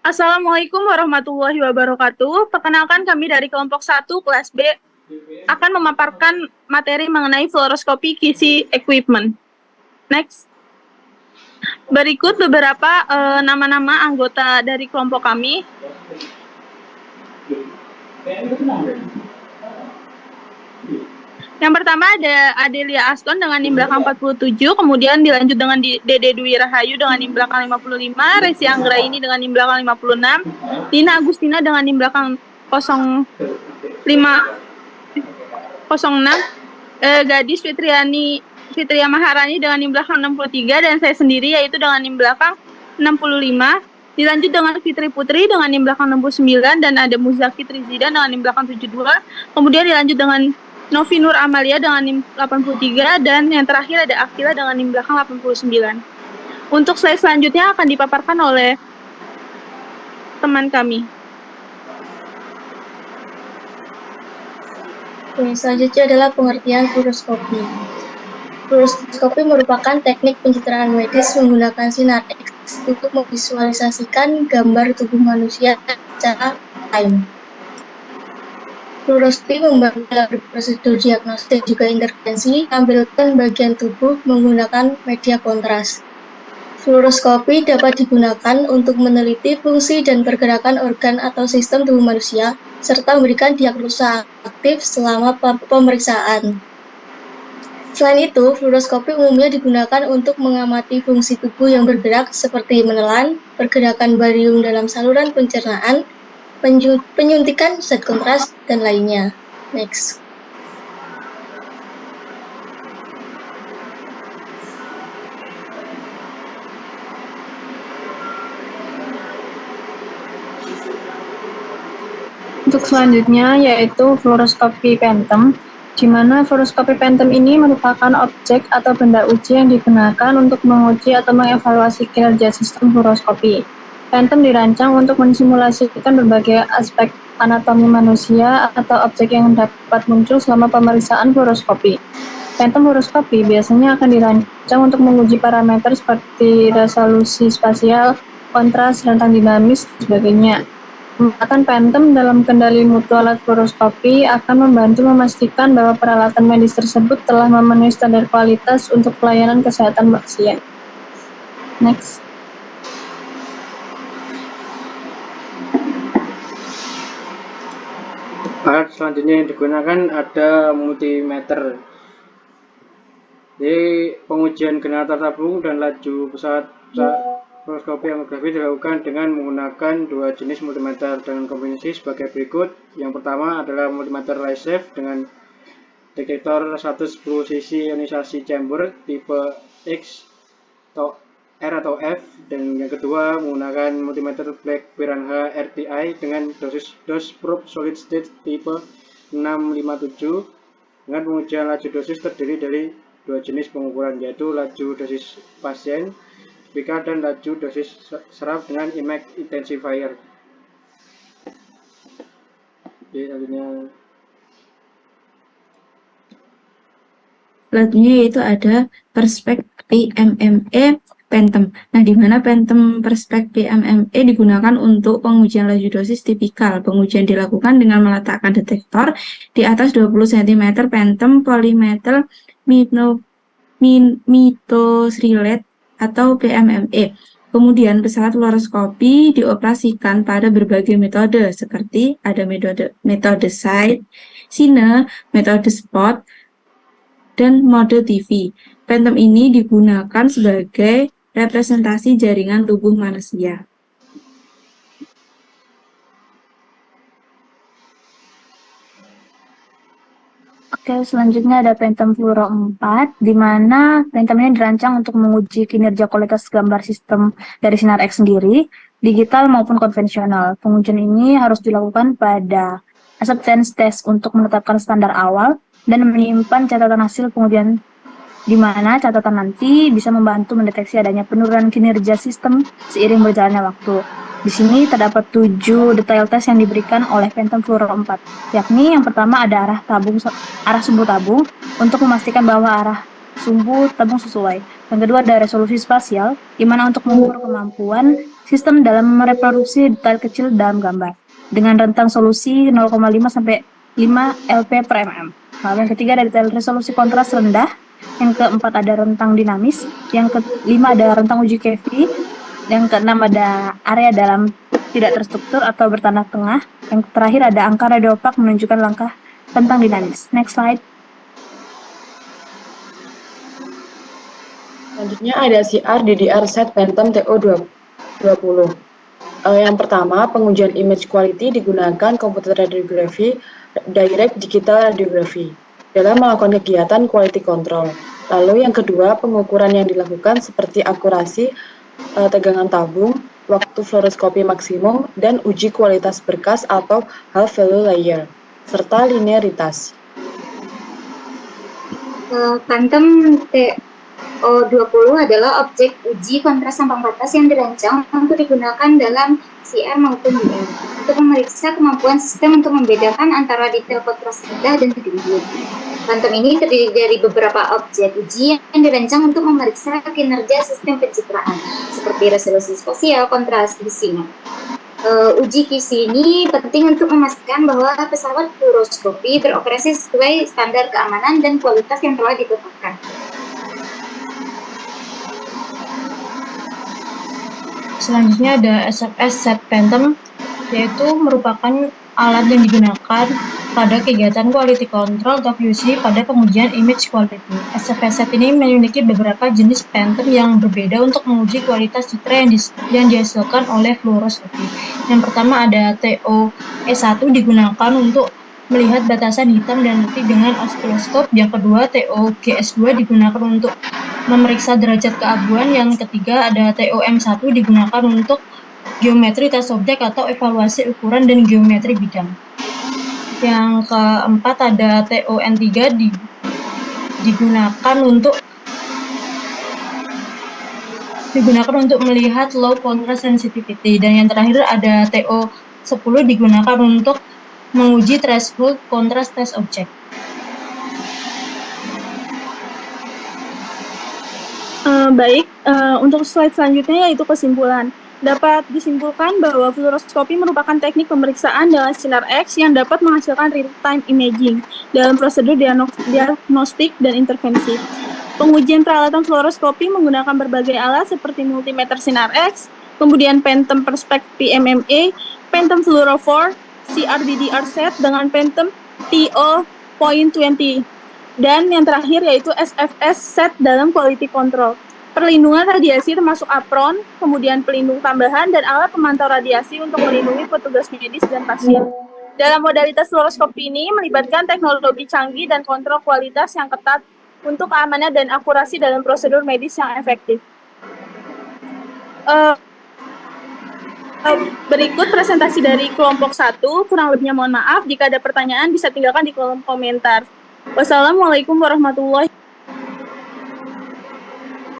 Assalamualaikum warahmatullahi wabarakatuh. Perkenalkan kami dari kelompok 1 kelas B akan memaparkan materi mengenai fluoroskopi kisi equipment. Next. Berikut beberapa nama-nama anggota dari kelompok kami. Yang pertama ada Adelia Aston dengan NIM belakang 47, kemudian dilanjut dengan Dede Dwi Rahayu dengan NIM belakang 55, Resi Anggraini dengan NIM belakang 56, Nina Agustina dengan NIM belakang 05 06, Gadis Fitria Maharani dengan NIM belakang 63, dan saya sendiri yaitu dengan NIM belakang 65. Dilanjut dengan Fitri Putri dengan NIM belakang 69, dan ada Muzaki Trizida dengan NIM belakang 72. Kemudian dilanjut dengan Novi Nur Amalia dengan NIM 83, dan yang terakhir ada Akila dengan NIM belakang 89. Untuk slide selanjutnya akan dipaparkan oleh teman kami. Selanjutnya adalah pengertian fluoroskopi. Fluoroskopi merupakan teknik pencitraan medis menggunakan sinar X untuk memvisualisasikan gambar tubuh manusia secara time. Fluoroskopi membantu dalam prosedur diagnosis dan juga intervensi menampilkan bagian tubuh menggunakan media kontras. Fluoroskopi dapat digunakan untuk meneliti fungsi dan pergerakan organ atau sistem tubuh manusia, serta memberikan diagnosa aktif selama pemeriksaan. Selain itu, fluoroskopi umumnya digunakan untuk mengamati fungsi tubuh yang bergerak seperti menelan, pergerakan barium dalam saluran pencernaan, penyuntikan zat kontras, dan lainnya. Next. Untuk selanjutnya yaitu fluoroskopi Phantom, di mana fluoroskopi Phantom ini merupakan objek atau benda uji yang digunakan untuk menguji atau mengevaluasi kinerja sistem fluoroskopi. Phantom dirancang untuk mensimulasikan berbagai aspek anatomi manusia atau objek yang dapat muncul selama pemeriksaan fluoroskopi. Phantom fluoroskopi biasanya akan dirancang untuk menguji parameter seperti resolusi spasial, kontras, rentang dinamis, dan sebagainya. Menggunakan Phantom dalam kendali mutu alat fluoroskopi akan membantu memastikan bahwa peralatan medis tersebut telah memenuhi standar kualitas untuk pelayanan kesehatan pasien. Next. Alat selanjutnya yang digunakan ada multimeter. Jadi pengujian generator tabung dan laju pesawat fluoroskopi amografi dilakukan dengan menggunakan dua jenis multimeter dengan kombinasi sebagai berikut. Yang pertama adalah multimeter LightSafe dengan detektor 110 sisi ionisasi chamber tipe X atau R atau F, dan yang kedua menggunakan multimeter Black Piranha RTI dengan dose probe solid state tipe 657 dengan pengujian laju dosis terdiri dari dua jenis pengukuran, yaitu laju dosis pasien speaker dan laju dosis serap dengan image intensifier. Selanjutnya yaitu ada Perspect PMME Phantom. Nah, di mana Phantom Perspect PMME digunakan untuk pengujian laju dosis tipikal. Pengujian dilakukan dengan meletakkan detektor di atas 20 cm Phantom polymetal methacrylate atau PMME. Kemudian pesawat fluoroskopi dioperasikan pada berbagai metode seperti ada metode side, cine, metode spot, dan mode TV. Phantom ini digunakan sebagai representasi jaringan tubuh manusia. Oke, selanjutnya ada Phantom Fluoro 4, di mana Phantom ini dirancang untuk menguji kinerja kualitas gambar sistem dari sinar X sendiri, digital maupun konvensional. Pengujian ini harus dilakukan pada acceptance test untuk menetapkan standar awal dan menyimpan catatan hasil pengujian, di mana catatan nanti bisa membantu mendeteksi adanya penurunan kinerja sistem seiring berjalannya waktu. Di sini terdapat 7 detail tes yang diberikan oleh Phantom Fluoro 4, yakni yang pertama ada arah sumbu tabung untuk memastikan bahwa arah sumbu tabung sesuai. Yang kedua ada resolusi spasial, di mana untuk mengukur kemampuan Sistem dalam mereproduksi detail kecil dalam gambar dengan rentang solusi 0,5 sampai 5 LP per mm. Lalu yang ketiga ada detail resolusi kontras rendah, yang keempat ada rentang dinamis, yang kelima ada rentang uji Kevi, yang keenam ada area dalam tidak terstruktur atau bertanah tengah, yang terakhir ada angka radiopak menunjukkan langkah rentang dinamis. Next slide. Selanjutnya ada CR DDR set Phantom TO20. Yang pertama, pengujian image quality digunakan computer radiography, direct digital radiography dalam melakukan kegiatan quality control. Lalu yang kedua, pengukuran yang dilakukan seperti akurasi tegangan tabung, waktu fluoroskopi maksimum, dan uji kualitas berkas atau half value layer, serta linearitas. Phantom TO20 adalah objek uji kontras ambang batas yang dirancang untuk digunakan dalam CR maupun DR untuk memeriksa kemampuan sistem untuk membedakan antara detail kontras rendah dan tinggi. Phantom ini terdiri dari beberapa objek uji yang dirancang untuk memeriksa kinerja sistem pencitraan seperti resolusi spasial, kontras, kisinya. Uji QC ini penting untuk memastikan bahwa pesawat fluoroskopi beroperasi sesuai standar keamanan dan kualitas yang telah ditetapkan. Selanjutnya ada SFS set Phantom, yaitu merupakan alat yang digunakan pada kegiatan quality control atau QC pada pengujian image quality. SFS set ini memiliki beberapa jenis Phantom yang berbeda untuk menguji kualitas citra yang dihasilkan oleh fluoroskopi. Yang pertama ada TOE1 digunakan untuk melihat batasan hitam dan putih dengan osiloskop. Yang kedua, TOGS2 digunakan untuk memeriksa derajat keabuan. Yang ketiga ada TOM1 digunakan untuk geometri tes objek atau evaluasi ukuran dan geometri bidang. Yang keempat ada TON3 digunakan untuk melihat low contrast sensitivity, dan yang terakhir ada TO10 digunakan untuk menguji threshold contrast tes objek. Baik, untuk slide selanjutnya yaitu kesimpulan. Dapat disimpulkan bahwa fluoroskopi merupakan teknik pemeriksaan dengan sinar X yang dapat menghasilkan real-time imaging dalam prosedur diagnostik dan intervensi. Pengujian peralatan fluoroskopi menggunakan berbagai alat seperti multimeter sinar X, kemudian Phantom Perspect PMMA, Phantom Fluorophore, CR-DDR set dengan Phantom TO.20, dan yang terakhir yaitu SFS set dalam quality control. Perlindungan radiasi termasuk apron, kemudian pelindung tambahan, dan alat pemantau radiasi untuk melindungi petugas medis dan pasien. Dalam modalitas fluoroskopi ini melibatkan teknologi canggih dan kontrol kualitas yang ketat untuk keamanan dan akurasi dalam prosedur medis yang efektif. Berikut presentasi dari kelompok 1, kurang lebihnya mohon maaf. Jika ada pertanyaan bisa tinggalkan di kolom komentar. Wassalamualaikum warahmatullahi wabarakatuh.